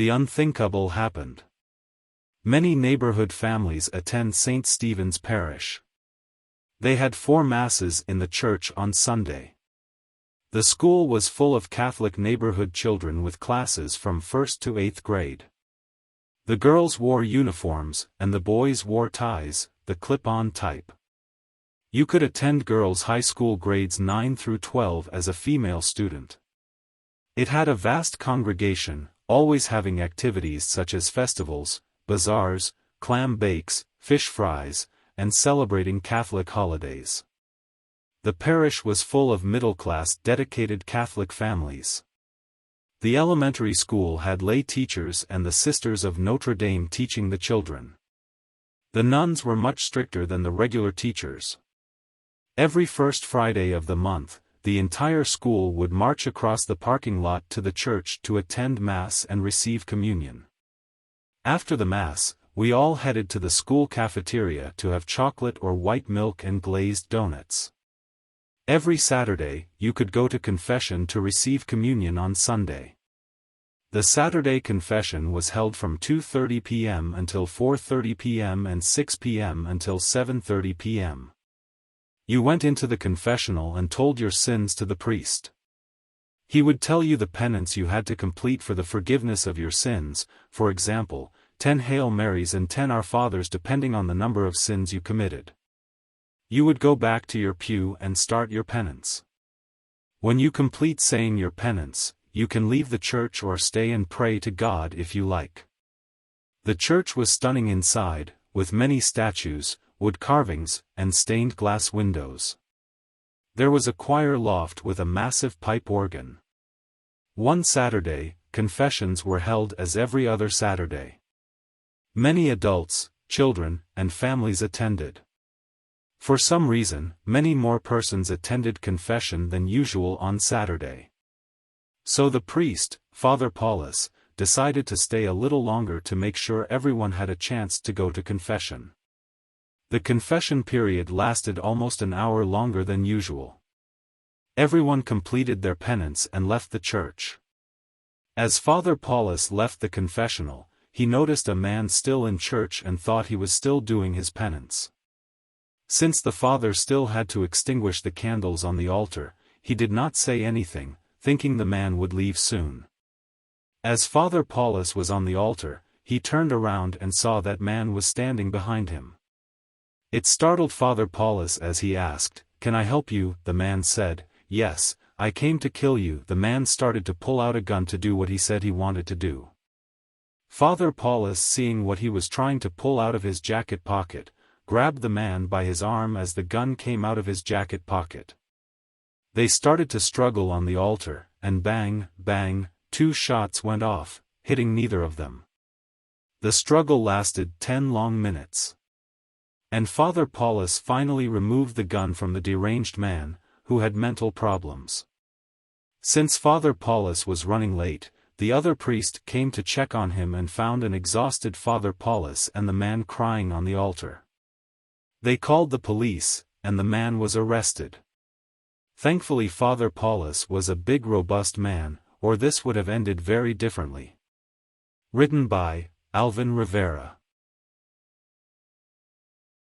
The unthinkable happened. Many neighborhood families attend St. Stephen's Parish. They had 4 masses in the church on Sunday. The school was full of Catholic neighborhood children with classes from 1st to 8th grade. The girls wore uniforms, and the boys wore ties, the clip-on type. You could attend girls' high school grades 9 through 12 as a female student. It had a vast congregation, always having activities such as festivals, bazaars, clam bakes, fish fries, and celebrating Catholic holidays. The parish was full of middle-class dedicated Catholic families. The elementary school had lay teachers and the Sisters of Notre Dame teaching the children. The nuns were much stricter than the regular teachers. Every first Friday of the month, the entire school would march across the parking lot to the church to attend Mass and receive communion. After the Mass, we all headed to the school cafeteria to have chocolate or white milk and glazed donuts. Every Saturday, you could go to confession to receive communion on Sunday. The Saturday confession was held from 2:30 p.m. until 4:30 p.m. and 6 p.m. until 7:30 p.m. You went into the confessional and told your sins to the priest. He would tell you the penance you had to complete for the forgiveness of your sins, for example, 10 Hail Marys and 10 Our Fathers depending on the number of sins you committed. You would go back to your pew and start your penance. When you complete saying your penance, you can leave the church or stay and pray to God if you like. The church was stunning inside, with many statues, wood carvings, and stained glass windows. There was a choir loft with a massive pipe organ. One Saturday, confessions were held as every other Saturday. Many adults, children, and families attended. For some reason, many more persons attended confession than usual on Saturday. So the priest, Father Paulus, decided to stay a little longer to make sure everyone had a chance to go to confession. The confession period lasted almost an hour longer than usual. Everyone completed their penance and left the church. As Father Paulus left the confessional, he noticed a man still in church and thought he was still doing his penance. Since the father still had to extinguish the candles on the altar, he did not say anything, thinking the man would leave soon. As Father Paulus was on the altar, he turned around and saw that man was standing behind him. It startled Father Paulus as he asked, "Can I help you?" The man said, "Yes, I came to kill you." The man started to pull out a gun to do what he said he wanted to do. Father Paulus, seeing what he was trying to pull out of his jacket pocket, grabbed the man by his arm as the gun came out of his jacket pocket. They started to struggle on the altar, and bang, bang, 2 shots went off, hitting neither of them. The struggle lasted 10 long minutes. And Father Paulus finally removed the gun from the deranged man, who had mental problems. Since Father Paulus was running late, the other priest came to check on him and found an exhausted Father Paulus and the man crying on the altar. They called the police, and the man was arrested. Thankfully Father Paulus was a big robust man, or this would have ended very differently. Written by Alvin Rivera.